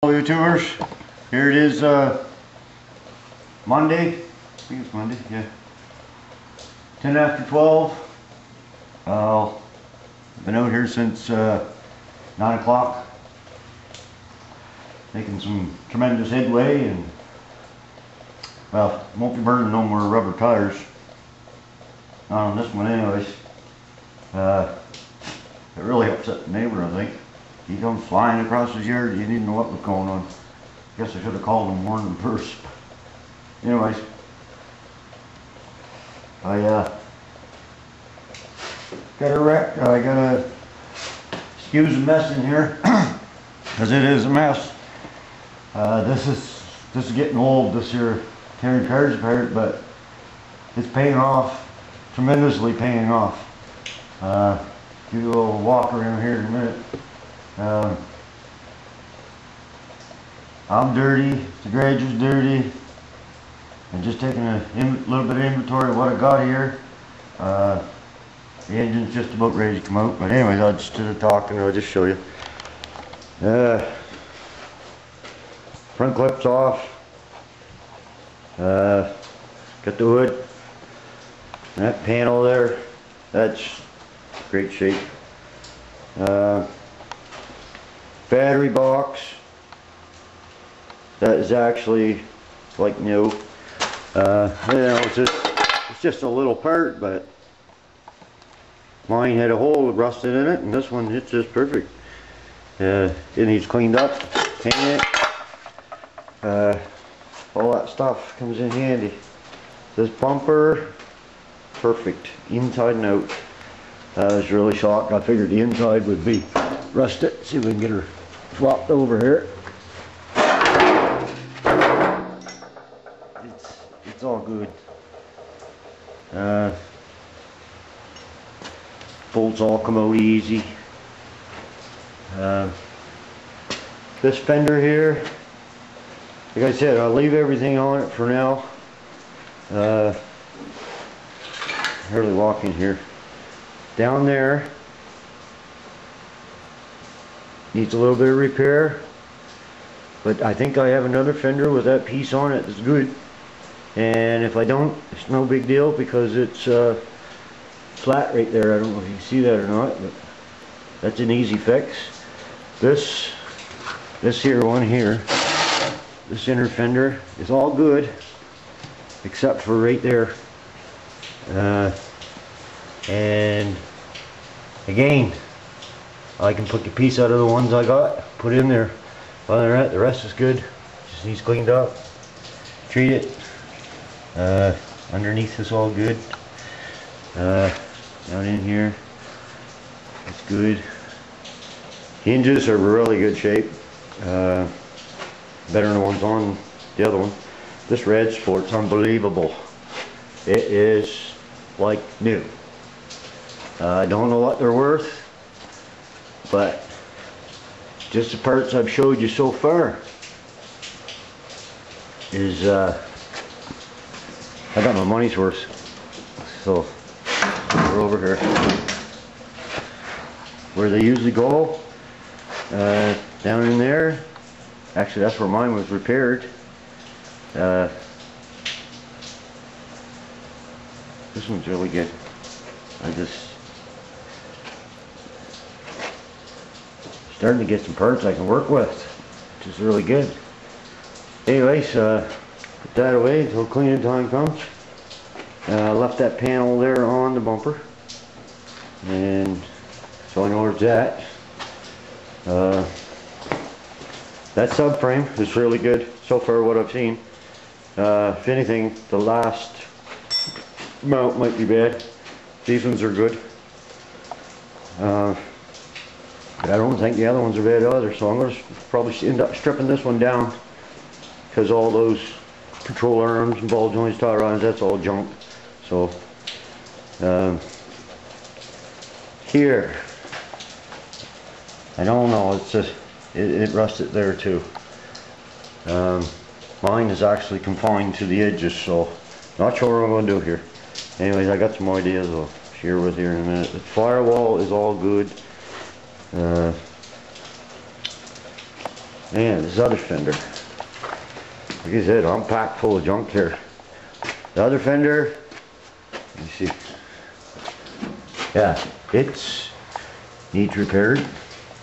Hello YouTubers, here it is Monday, I think it's Monday, yeah, 10 after 12. I've been out here since 9 o'clock making some tremendous headway, and well, won't be burning no more rubber tires, not on this one anyways. It really upset the neighbor, I think. He comes flying across his yard. He didn't know what was going on. Guess I should have called him, warned him first. Anyways, I got a wreck. I gotta excuse the mess in here because it is a mess. This is getting old. This here tearing cars apart, but it's paying off, tremendously paying off. Give you a little walk around here in a minute. I'm dirty, the garage is dirty, and just taking a little bit of inventory of what I got here. The engine's just about ready to come out, but anyways, instead of talking, I'll just show you. Front clip's off. Got the hood. That panel there, that's great shape. Battery box, that is actually like new. You know, it's just a little part, but mine had a hole rusted in it, and this one, it's just perfect. It needs cleaned up, painted. All that stuff comes in handy. This bumper, perfect, inside and out. I was really shocked. I figured the inside would be rusted. See if we can get her swapped over here. It's all good. Bolts all come out easy. This fender here, like I said, I'll leave everything on it for now. Hardly walk in here. Down there needs a little bit of repair, but I think I have another fender with that piece on it that's good, and if I don't, it's no big deal because it's flat right there. I don't know if you can see that or not, but that's an easy fix. This here one here, this inner fender is all good except for right there, and again, I can put the piece out of the ones I got, put in there. Other than that, the rest is good. Just needs cleaned up, treat it. Underneath is all good. Down in here, it's good. Hinges are really good shape. Better than the ones on the other one. This Red Sport's unbelievable. It is like new. I don't know what they're worth, but just the parts I've showed you so far is I got my money's worth. So we're over here where they usually go, down in there. Actually, that's where mine was repaired. This one's really good. I just starting to get some parts I can work with, which is really good. Anyways, put that away until cleaning time comes. Left that panel there on the bumper, and so I know where it's at. That subframe is really good so far, what I've seen. If anything, the last mount might be bad. These ones are good. But I don't think the other ones are bad either, so I'm going to probably end up stripping this one down because all those control arms and ball joints, tie rods, that's all junk. So here, I don't know, it's just it rusted there too. Mine is actually confined to the edges, so not sure what I'm going to do here. Anyways, I got some ideas I'll share with you in a minute. The firewall is all good. And this other fender. Like I said, I'm packed full of junk here. The other fender, let me see. Yeah, it's needs repaired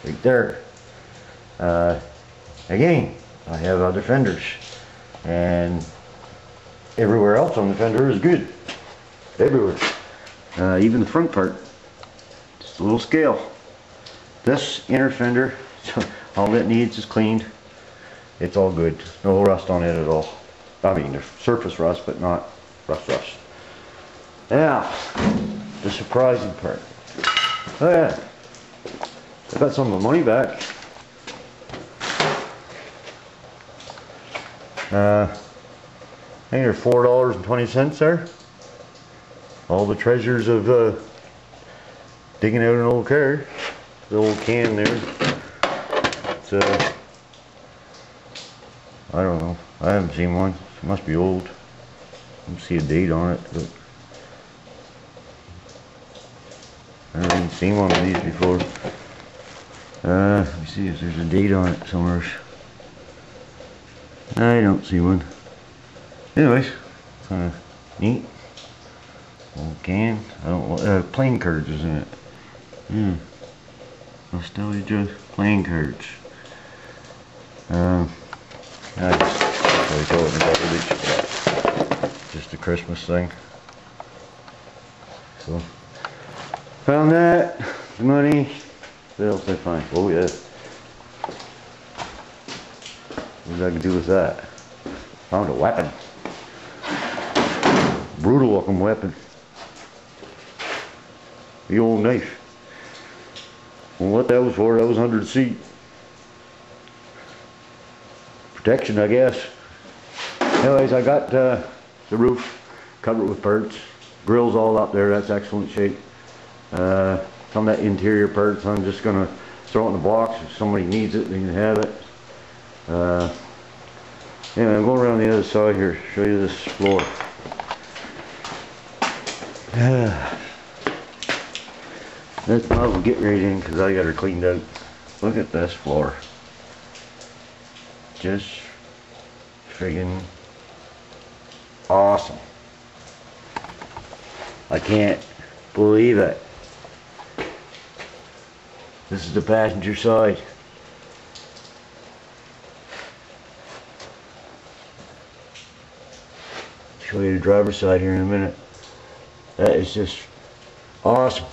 right there. Again, I have other fenders, and everywhere else on the fender is good. Everywhere. Even the front part, just a little scale. This inner fender, all it needs is cleaned. It's all good. No rust on it at all. I mean, there's surface rust, but not rust. Now, the surprising part. Oh yeah, I got some of my money back. I think there's $4.20 there. All the treasures of digging out an old car. The old can there. It's I don't know. I haven't seen one. It must be old. I don't see a date on it, but I haven't seen one of these before. Let me see if there's a date on it somewhere. I don't see one. Anyways, kind of neat. Old can. I don't want playing cards is in it. Yeah. Nostalgia playing cards. I just really throw it in the garbage. Just a Christmas thing. So found that. The money. What else did I find? Oh yeah. What did I do with that? Found a weapon. Brutal looking weapon. The old knife. Well, what that was for, that was under the seat. Protection, I guess. Anyways, I got the roof covered with parts. Grill's all up there, that's excellent shape. Some of that interior parts, I'm just going to throw it in the box. If somebody needs it, they can have it. Anyway, I'm going around the other side here, show you this floor. Let's probably get right in because I got her cleaned out. Look at this floor. Just friggin' awesome. I can't believe it. This is the passenger side. Show you the driver's side here in a minute. That is just awesome.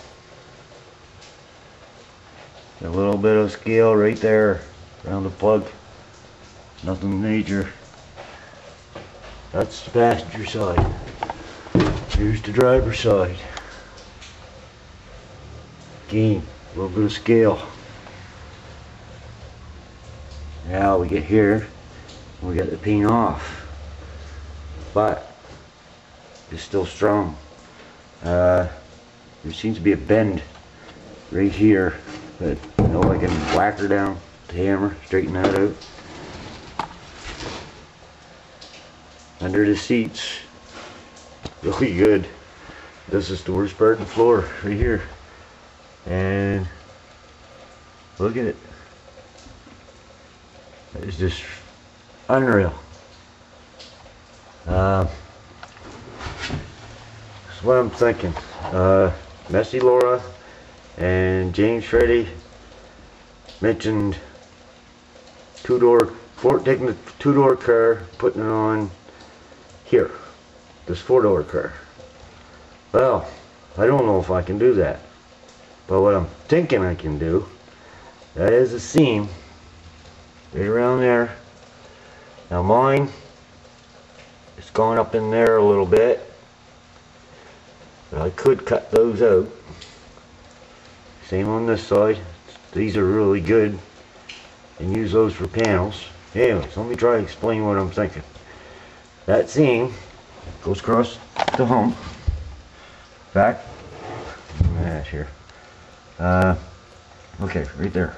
A little bit of scale right there around the plug. Nothing major. That's the passenger side. Here's the driver's side. Again, a little bit of scale. Now we get here, we got the paint off, but it's still strong. There seems to be a bend right here, but you know, I can whack her down with the hammer, straighten that out. Under the seats, really good. This is the worst part of the floor, right here. And look at it. It's just unreal. That's what I'm thinking. Messy Laura and James Freddy mentioned taking the two-door car, putting it on here, this four-door car. Well, I don't know if I can do that, but what I'm thinking I can do, that is a seam right around there. Now mine, it's gone up in there a little bit, but I could cut those out. Same on this side. These are really good, and use those for panels. Anyways, let me try to explain what I'm thinking. That seam goes across the hump, back, here. Okay, right there.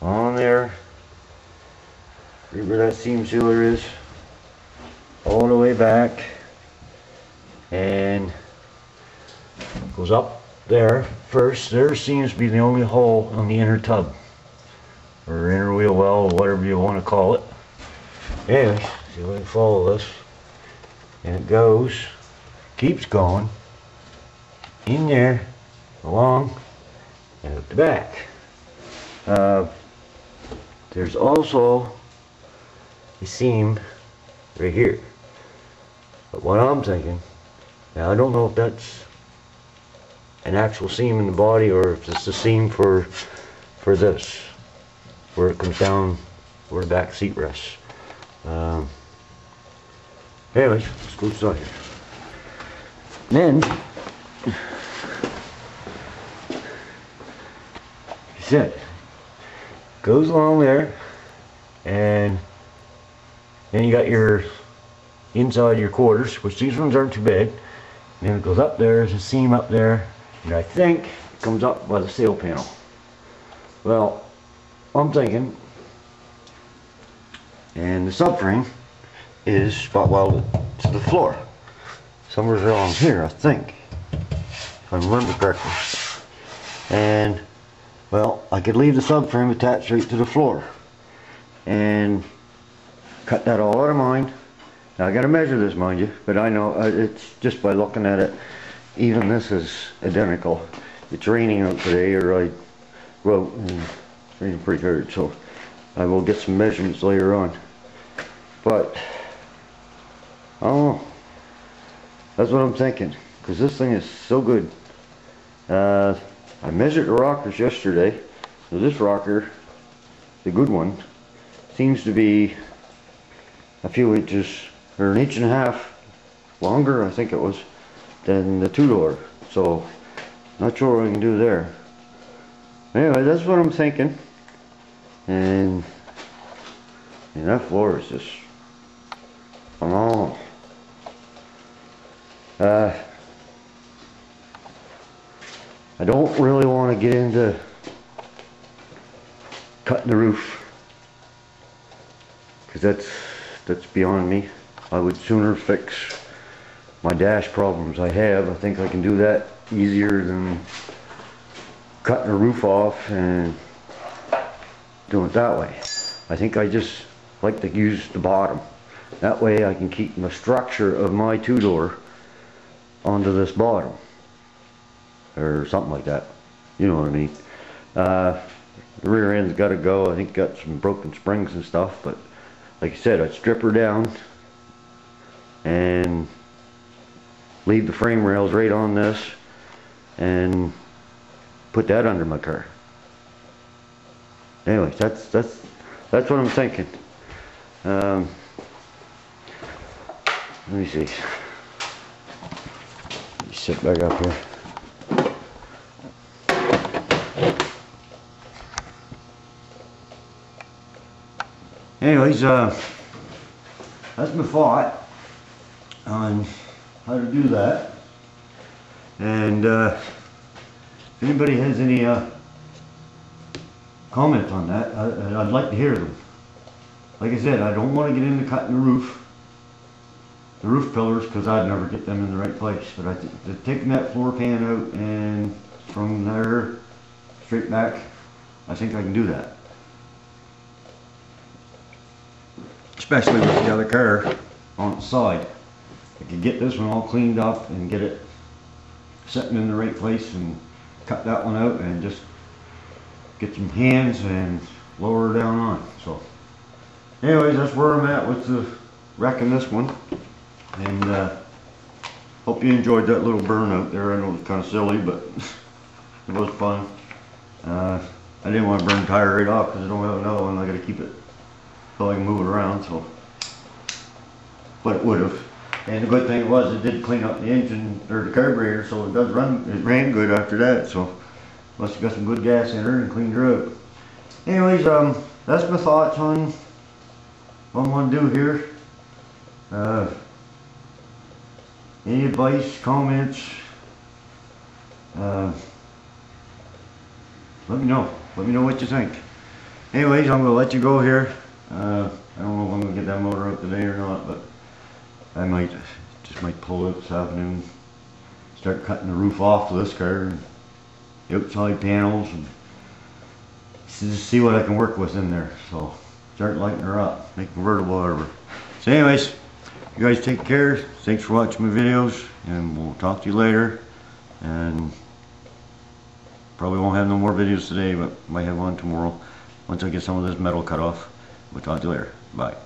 On there, right where that seam sealer is, all the way back, and goes up there first. There seems to be the only hole on the inner tub. or inner wheel well, or whatever you want to call it. Anyway, see if we can follow this. And it goes, keeps going, in there, along, and out the back. There's also a seam right here. But what I'm thinking, now I don't know if that's an actual seam in the body or if it's a seam for this, where it comes down where the back seat rests. Anyways, let's go inside here. Then, said, goes along there, and then you got your inside your quarters, which these ones aren't too big. And then it goes up there, there's a seam up there, and I think it comes up by the sail panel. Well, I'm thinking, and the subframe is spot welded to the floor. Somewhere around here, I think, if I remember correctly. And, well, I could leave the subframe attached right to the floor and cut that all out of mine. Now I gotta measure this, mind you, but I know it's just by looking at it, even this is identical. It's raining out today, or I wrote, and it's raining pretty hard, so I will get some measurements later on. But I don't know. That's what I'm thinking, because this thing is so good. I measured the rockers yesterday. So this rocker, the good one, seems to be a few inches, or an inch and a half longer, I think it was, than the two-door. So, not sure what I can do there. Anyway, that's what I'm thinking. And that floor is just phenomenal. I don't really want to get into cutting the roof, because that's beyond me. I would sooner fix my dash problems I have. I think I can do that easier than cutting the roof off and doing it that way. I think I just like to use the bottom. That way I can keep the structure of my two-door onto this bottom, or something like that. You know what I mean. The rear end's got to go. I think got some broken springs and stuff, but like I said, I'd strip her down and leave the frame rails right on this and put that under my car. Anyways, that's what I'm thinking. Let me see. Let me sit back up here. Anyways, that's my thought on how to do that. And if anybody has any comments on that, I'd like to hear them. Like I said, I don't want to get into cutting the roof pillars, because I'd never get them in the right place. But I think taking that floor pan out and from there straight back, I think I can do that. Especially with the other car on the side. I could get this one all cleaned up and get it sitting in the right place and cut that one out and just get some hands and lower her down on. So anyways, that's where I'm at with the wrecking this one. And hope you enjoyed that little burnout there. I know it's kind of silly, but it was fun. I didn't want to burn the tire right off because I don't have another one. I got to keep it so I can move it around. So, but it would have. And the good thing was it did clean up the engine or the carburetor, so it does run. It ran good after that. So must have got some good gas in her and cleaned her up. Anyways, that's my thoughts on what I'm going to do here. Any advice, comments, let me know. Let me know what you think. Anyways, I'm going to let you go here. I don't know if I'm going to get that motor up today or not, but I might pull it this afternoon, start cutting the roof off of this car, and the outside panels, and just see what I can work with in there. So start lighting her up, make a convertible out of her. So anyways, you guys take care. Thanks for watching my videos, and we'll talk to you later. And probably won't have no more videos today, but might have one tomorrow once I get some of this metal cut off. We'll talk to you later. Bye.